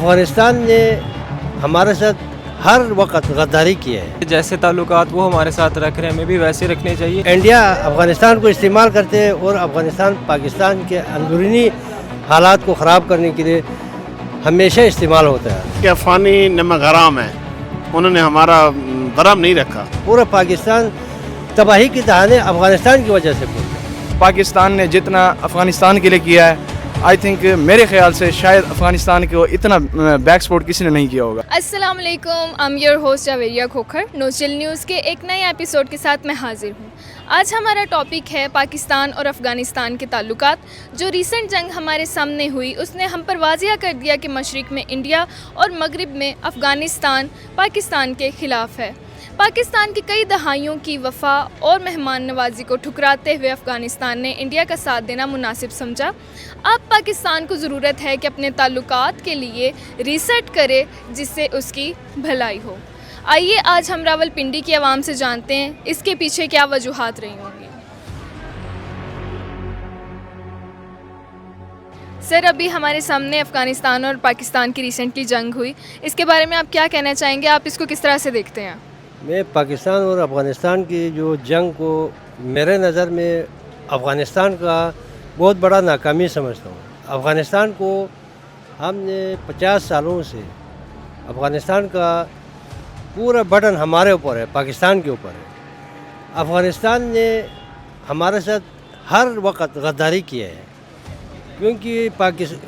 افغانستان نے ہمارے ساتھ ہر وقت غداری کی ہے. جیسے تعلقات وہ ہمارے ساتھ رکھ رہے ہیں ہمیں بھی ویسے رکھنے چاہیے. انڈیا افغانستان کو استعمال کرتے ہے اور افغانستان پاکستان کے اندرونی حالات کو خراب کرنے کے لیے ہمیشہ استعمال ہوتا ہے. کہ افغانی نمک حرام ہے، انہوں نے ہمارا برہم نہیں رکھا. پورا پاکستان تباہی کی دہانے افغانستان کی وجہ سے پہنچا. پاکستان نے جتنا افغانستان کے لیے کیا ہے آئی تھنک میرے خیال سے شاید افغانستان کو اتنا بیک سپورٹ کسی نے نہیں کیا ہوگا. السلام علیکم، I'm your host Javeria Khokhar. نوچل نیوز کے ایک نئے ایپیسوڈ کے ساتھ میں حاضر ہوں. آج ہمارا ٹاپک ہے پاکستان اور افغانستان کے تعلقات. جو ریسنٹ جنگ ہمارے سامنے ہوئی اس نے ہم پر واضح کر دیا کہ مشرق میں انڈیا اور مغرب میں افغانستان پاکستان کے خلاف ہے. پاکستان کی کئی دہائیوں کی وفا اور مہمان نوازی کو ٹھکراتے ہوئے افغانستان نے انڈیا کا ساتھ دینا مناسب سمجھا. اب پاکستان کو ضرورت ہے کہ اپنے تعلقات کے لیے ریسیٹ کرے جس سے اس کی بھلائی ہو. آئیے آج ہم راولپنڈی کی عوام سے جانتے ہیں اس کے پیچھے کیا وجوہات رہی ہوں گی. سر، ابھی ہمارے سامنے افغانستان اور پاکستان کی ریسنٹلی جنگ ہوئی، اس کے بارے میں آپ کیا کہنا چاہیں گے؟ آپ اس کو کس طرح سے دیکھتے ہیں؟ میں پاکستان اور افغانستان کی جو جنگ کو میرے نظر میں افغانستان کا بہت بڑا ناکامی سمجھتا ہوں. افغانستان کو ہم نے 50 سالوں سے افغانستان کا پورا برڈن ہمارے اوپر ہے، پاکستان کے اوپر ہے. افغانستان نے ہمارے ساتھ ہر وقت غداری کیا ہے کیونکہ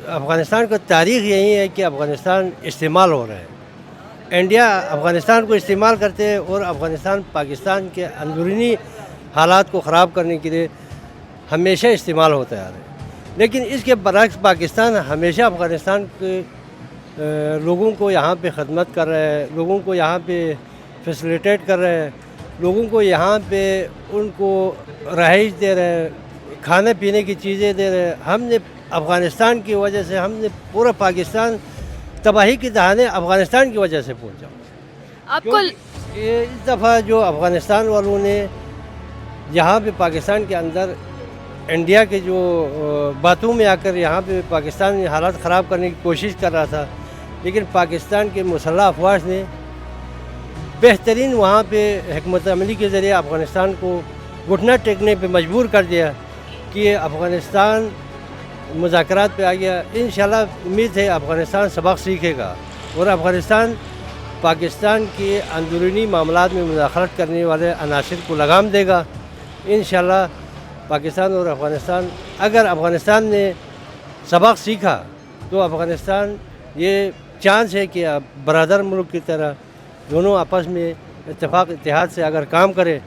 افغانستان کا تاریخ یہی ہے کہ افغانستان استعمال ہو رہا ہے. انڈیا افغانستان کو استعمال کرتے ہیں اور افغانستان پاکستان کے اندرونی حالات کو خراب کرنے کے لیے ہمیشہ استعمال ہوتا ہے. لیکن اس کے برعکس پاکستان ہمیشہ افغانستان کے لوگوں کو یہاں پہ خدمت کر رہا ہے، لوگوں کو یہاں پہ فیسیلیٹیٹ کر رہے ہیں، لوگوں کو یہاں پہ ان کو رہائش دے رہے ہیں، کھانے پینے کی چیزیں دے رہے ہیں. ہم نے افغانستان کی وجہ سے ہم نے پورا پاکستان تباہی کی دہانے افغانستان کی وجہ سے پہنچا. آپ کو اس دفعہ جو افغانستان والوں نے یہاں پہ پاکستان کے اندر انڈیا کے جو باتوں میں آ کر یہاں پہ پاکستان میں حالات خراب کرنے کی کوشش کر رہا تھا، لیکن پاکستان کے مسلح افواج نے بہترین وہاں پہ حکمت عملی کے ذریعے افغانستان کو گھٹنا ٹیکنے پہ مجبور کر دیا کہ افغانستان مذاکرات پہ آ گیا. انشاءاللہ امید ہے افغانستان سبق سیکھے گا اور افغانستان پاکستان کے اندرونی معاملات میں مداخلت کرنے والے عناصر کو لگام دے گا. انشاءاللہ پاکستان اور افغانستان، اگر افغانستان نے سبق سیکھا تو افغانستان یہ چانس ہے کہ برادر ملک کی طرح دونوں آپس میں اتفاق اتحاد سے اگر کام کرے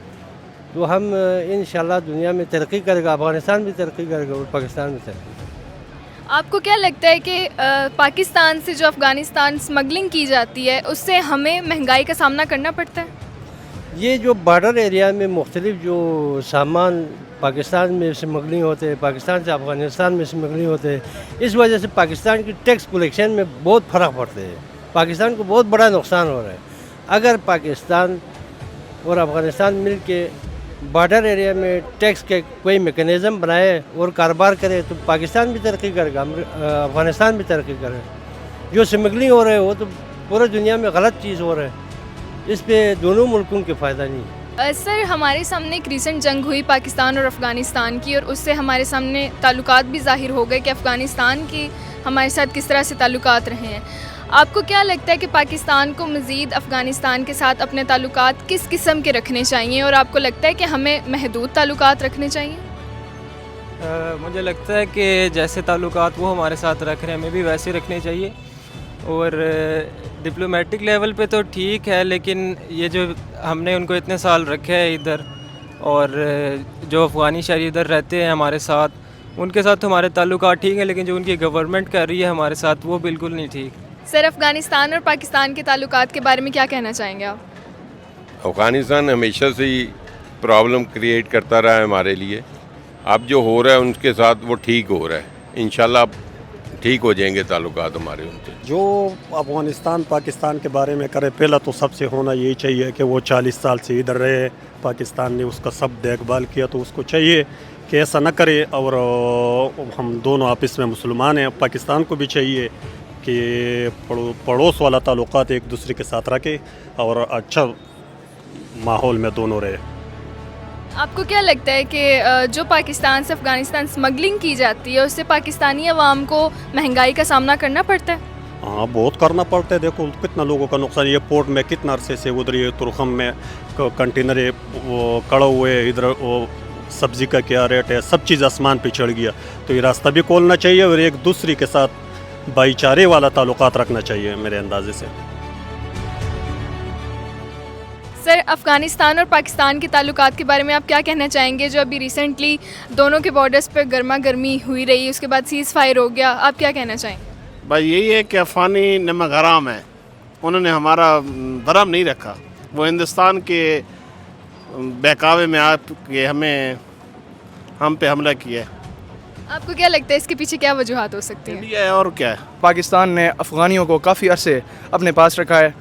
تو ہم انشاءاللہ دنیا میں ترقی کرے گا، افغانستان بھی ترقی کرے گا اور پاکستان بھی ترقی کرے گا. آپ کو کیا لگتا ہے کہ پاکستان سے جو افغانستان اسمگلنگ کی جاتی ہے اس سے ہمیں مہنگائی کا سامنا کرنا پڑتا ہے؟ یہ جو بارڈر ایریا میں مختلف جو سامان پاکستان میں اسمگلنگ ہوتے ہیں، پاکستان سے افغانستان میں اسمگلنگ ہوتے ہیں، اس وجہ سے پاکستان کی ٹیکس کلیکشن میں بہت فرق پڑتے ہیں. پاکستان کو بہت بڑا نقصان ہو رہا ہے. اگر پاکستان اور افغانستان مل کے بارڈر ایریا میں ٹیکس کے کوئی میکانزم بنائے اور کاروبار کرے تو پاکستان بھی ترقی کرے گا، افغانستان بھی ترقی کرے گا. جو اسمگلنگ ہو رہا ہے وہ تو پورے دنیا میں غلط چیز ہو رہا ہے، اس پہ دونوں ملکوں کے فائدہ نہیں ہے. سر، ہمارے سامنے ایک ریسنٹ جنگ ہوئی پاکستان اور افغانستان کی، اور اس سے ہمارے سامنے تعلقات بھی ظاہر ہو گئے کہ افغانستان کی ہمارے ساتھ کس طرح سے تعلقات رہے ہیں. آپ کو کیا لگتا ہے کہ پاکستان کو مزید افغانستان کے ساتھ اپنے تعلقات کس قسم کے رکھنے چاہیے، اور آپ کو لگتا ہے کہ ہمیں محدود تعلقات رکھنے چاہیے؟ مجھے لگتا ہے کہ جیسے تعلقات وہ ہمارے ساتھ رکھ رہے ہیں ہمیں بھی ویسے رکھنے چاہیے. اور ڈپلومیٹک لیول پہ تو ٹھیک ہے، لیکن یہ جو ہم نے ان کو اتنے سال رکھے ہیں ادھر، اور جو افغانی شہری ادھر رہتے ہیں ہمارے ساتھ، ان کے ساتھ ہمارے تعلقات ٹھیک ہیں، لیکن جو ان کی گورنمنٹ کر رہی ہے ہمارے ساتھ وہ بالکل نہیں ٹھیک. سر، افغانستان اور پاکستان کے تعلقات کے بارے میں کیا کہنا چاہیں گے آپ؟ افغانستان ہمیشہ سے ہی پرابلم کریٹ کرتا رہا ہے ہمارے لیے. اب جو ہو رہا ہے ان کے ساتھ وہ ٹھیک ہو رہا ہے، انشاءاللہ اب ٹھیک ہو جائیں گے تعلقات ہمارے ان سے. جو افغانستان پاکستان کے بارے میں کرے، پہلا تو سب سے ہونا یہی چاہیے کہ وہ 40 سال سے ادھر رہے، پاکستان نے اس کا سب دیکھ بھال کیا، تو اس کو چاہیے کہ ایسا نہ کرے. اور ہم دونوں آپس میں مسلمان ہیں، پاکستان کو بھی چاہیے कि पड़ोस वाला ताल्लुकात एक दूसरे के साथ रखे और अच्छा माहौल में दोनों रहे। आपको क्या लगता है कि जो पाकिस्तान से अफ़गानिस्तान स्मगलिंग की जाती है उससे पाकिस्तानी अवाम को महंगाई का सामना करना पड़ता है? हाँ, बहुत करना पड़ता है। देखो कितना लोगों का नुकसान, ये पोर्ट में कितना अरसे से उधर ये तुरखम में कंटेनर वो कड़ा हुए, इधर वो सब्ज़ी का क्या रेट है, सब चीज़ आसमान पे चढ़ गया। तो ये रास्ता भी खोलना चाहिए और एक दूसरे के साथ भाईचारे वाला ताल्लुकात रखना चाहिए मेरे अंदाजे से। सर, अफ़गानिस्तान और पाकिस्तान के ताल्लुकात के बारे में आप क्या कहना चाहेंगे? जो अभी रिसेंटली दोनों के बॉर्डर्स पर गर्मा गर्मी हुई रही, उसके बाद सीज़ फायर हो गया, आप क्या कहना चाहेंगे? भाई यही है कि अफ़गानी नमक हराम है, उन्होंने हमारा धर्म नहीं रखा। वो हिंदुस्तान के बहकावे में आके हम पे हमला किया है। आपको क्या लगता है इसके पीछे क्या वजूहात हो सकती हैं? इंडिया है और क्या है। पाकिस्तान ने अफ़गानियों को काफ़ी अरसे अपने पास रखा है,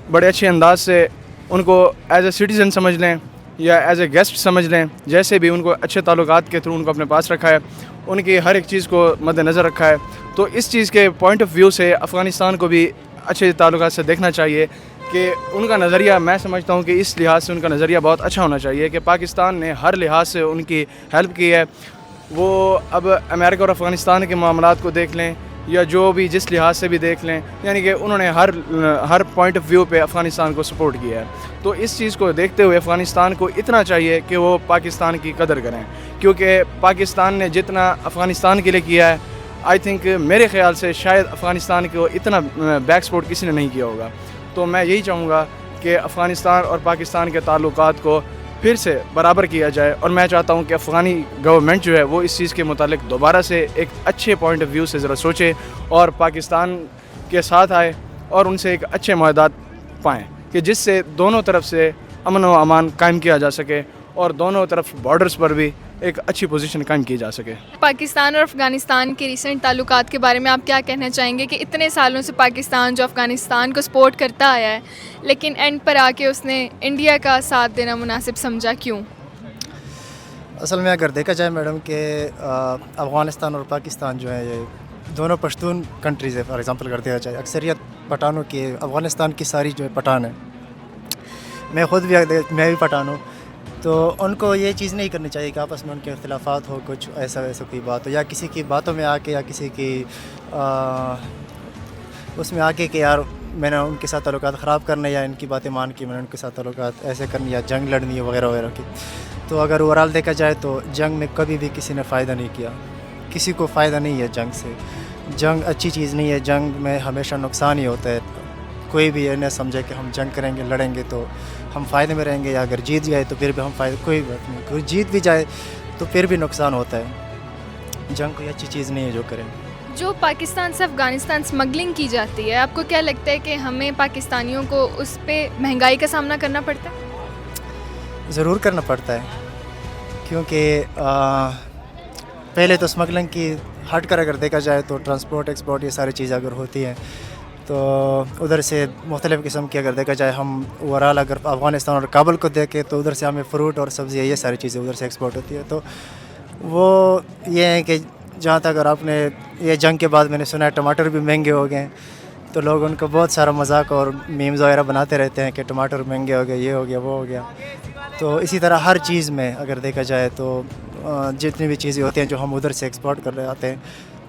बड़े अच्छे अंदाज से उनको एज ए सिटीज़न समझ लें या एज ए गेस्ट समझ लें, जैसे भी उनको अच्छे ताल्लुकात के थ्रू उनको अपने पास रखा है, उनकी हर एक चीज़ को मद्देनज़र रखा है। तो इस चीज़ के पॉइंट ऑफ व्यू से अफ़गानिस्तान को भी अच्छे ताल्लुकात से देखना चाहिए कि उनका नज़रिया, मैं समझता हूँ कि इस लिहाज से उनका नज़रिया बहुत अच्छा होना चाहिए कि पाकिस्तान ने हर लिहाज से उनकी हेल्प की है। वो अब अमेरिका और अफ़गानिस्तान के मामलात को देख लें या जो भी जिस लिहाज से भी देख लें, यानी कि उन्होंने हर पॉइंट ऑफ व्यू पे अफ़गानिस्तान को सपोर्ट किया है। तो इस चीज़ को देखते हुए अफ़गानिस्तान को इतना चाहिए कि वो पाकिस्तान की कदर करें, क्योंकि पाकिस्तान ने जितना अफ़गानिस्तान के लिए किया है, आई थिंक मेरे ख़्याल से शायद अफ़गानिस्तान को इतना बैक सपोर्ट किसी ने नहीं किया होगा। तो मैं यही चाहूँगा कि अफ़गानिस्तान और पाकिस्तान के ताल्लुकात को फिर से बराबर किया जाए, और मैं चाहता हूँ कि अफ़गानी गवर्नमेंट जो है वो इस चीज़ के मुतालिक दोबारा से एक अच्छे पॉइंट ऑफ व्यू से ज़रा सोचे और पाकिस्तान के साथ आए और उनसे एक अच्छे मुआहदात पाएँ कि जिससे दोनों तरफ से अमन व अमान कायम किया जा सके और दोनों तरफ बॉर्डर्स पर भी एक अच्छी पोजीशन कायम की जा सके। पाकिस्तान और अफ़गानिस्तान के रिसेंट ताल्लुकात के बारे में आप क्या कहना चाहेंगे कि इतने सालों से पाकिस्तान जो अफ़गानिस्तान को सपोर्ट करता आया है, लेकिन एंड पर आके उसने इंडिया का साथ देना मुनासिब समझा, क्यों? असल में अगर देखा जाए मैडम कि अफ़गानिस्तान और पाकिस्तान जो है ये दोनों पश्तून कंट्रीज़ है। फॉर एग्ज़ाम्पल अगर देखा जाए, अक्सरियत पठानों की अफ़गानिस्तान की सारी जो है पठान है, मैं भी पठान हूँ। तो उनको ये चीज़ नहीं करनी चाहिए कि आपस में उनके इख्तिलाफ़ात हो, कुछ ऐसा वैसा कोई बात हो, या किसी की बातों में आके या किसी की उसमें आके कि यार मैंने उनके साथ ताल्लुकात ख़राब करने या इनकी बातें मान के मैंने उनके साथ ताल्लुकात ऐसे करनी या जंग लड़नी है वगैरह वगैरह की। तो अगर ओवरऑल देखा जाए तो जंग में कभी भी किसी ने फ़ायदा नहीं किया, किसी को फ़ायदा नहीं है जंग से। जंग अच्छी चीज़ नहीं है, जंग में हमेशा नुकसान ही होता है। कोई भी ये न समझे कि हम जंग करेंगे, लड़ेंगे तो हम फ़ायदे में रहेंगे, या अगर जीत गए तो फिर भी हम फ़ायदे, कोई बात नहीं, कोई जीत भी जाए तो फिर भी नुकसान होता है। जंग कोई अच्छी चीज़ नहीं है जो करें। जो पाकिस्तान से अफ़गानिस्तान स्मगलिंग की जाती है, आपको क्या लगता है कि हमें पाकिस्तानियों को उस पर महंगाई का सामना करना पड़ता है? ज़रूर करना पड़ता है, क्योंकि पहले तो स्मगलिंग की हट कर अगर देखा जाए तो ट्रांसपोर्ट एक्सपोर्ट ये सारी चीज़ें अगर होती हैं तो उधर से मुख्तलिफ़ किस्म की अगर देखा जाए, हम ओवरऑल अगर अफ़गानिस्तान और काबुल को देखें तो उधर से हमें फ़्रूट और सब्ज़ी ये सारी चीज़ें उधर से एक्सपोर्ट होती है। तो वो ये है कि जहाँ तक अगर आपने ये जंग के बाद मैंने सुना है टमाटर भी महंगे हो गए, तो लोग उनको बहुत सारा मजाक और मीम्स वगैरह बनाते रहते हैं कि टमाटर महंगे हो गए, ये हो गया, वो हो गया। तो इसी तरह हर चीज़ में अगर देखा जाए तो जितनी भी चीज़ें होती हैं जो हम उधर से एक्सपोर्ट कर रहे आते हैं,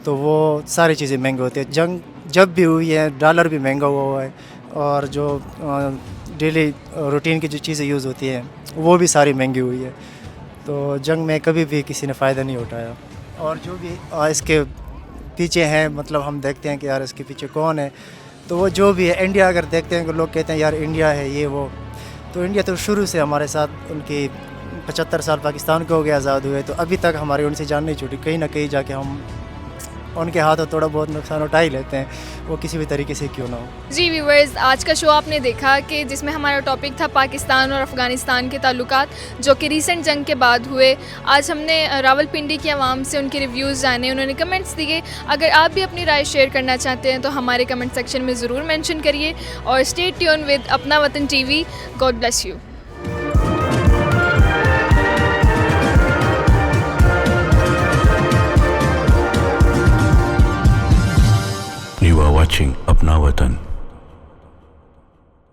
तो वो सारी चीज़ें महंगी होती है। जंग जब भी हुई है डॉलर भी महंगा हुआ है, और जो डेली रूटीन की जो चीज़ें यूज़ होती हैं वो भी सारी महंगी हुई है। तो जंग में कभी भी किसी ने फ़ायदा नहीं उठाया। और जो भी इसके पीछे हैं, मतलब हम देखते हैं कि यार इसके पीछे कौन है, तो वो जो भी है, इंडिया अगर देखते हैं कि लोग कहते हैं यार इंडिया है ये वो, तो इंडिया तो शुरू से हमारे साथ, उनकी 75 साल पाकिस्तान को हो गए आज़ाद हुए, तो अभी तक हमारी उनसे जान नहीं छूटी। कहीं ना कहीं जाके हम उनके हाथों थोड़ा बहुत नुकसान उठा ही लेते हैं, वो किसी भी तरीके से क्यों ना हो। जी व्यूअर्स, आज का शो आपने देखा कि जिसमें हमारा टॉपिक था पाकिस्तान और अफ़गानिस्तान के ताल्लुकात जो कि रीसेंट जंग के बाद हुए। आज हमने रावलपिंडी की आवाम से उनके रिव्यूज़ जाने, उन्होंने कमेंट्स दिए। अगर आप भी अपनी राय शेयर करना चाहते हैं तो हमारे कमेंट सेक्शन में ज़रूर मेंशन करिए, और स्टे ट्यून विद अपना वतन TV. God bless you. New watching Apna Watan.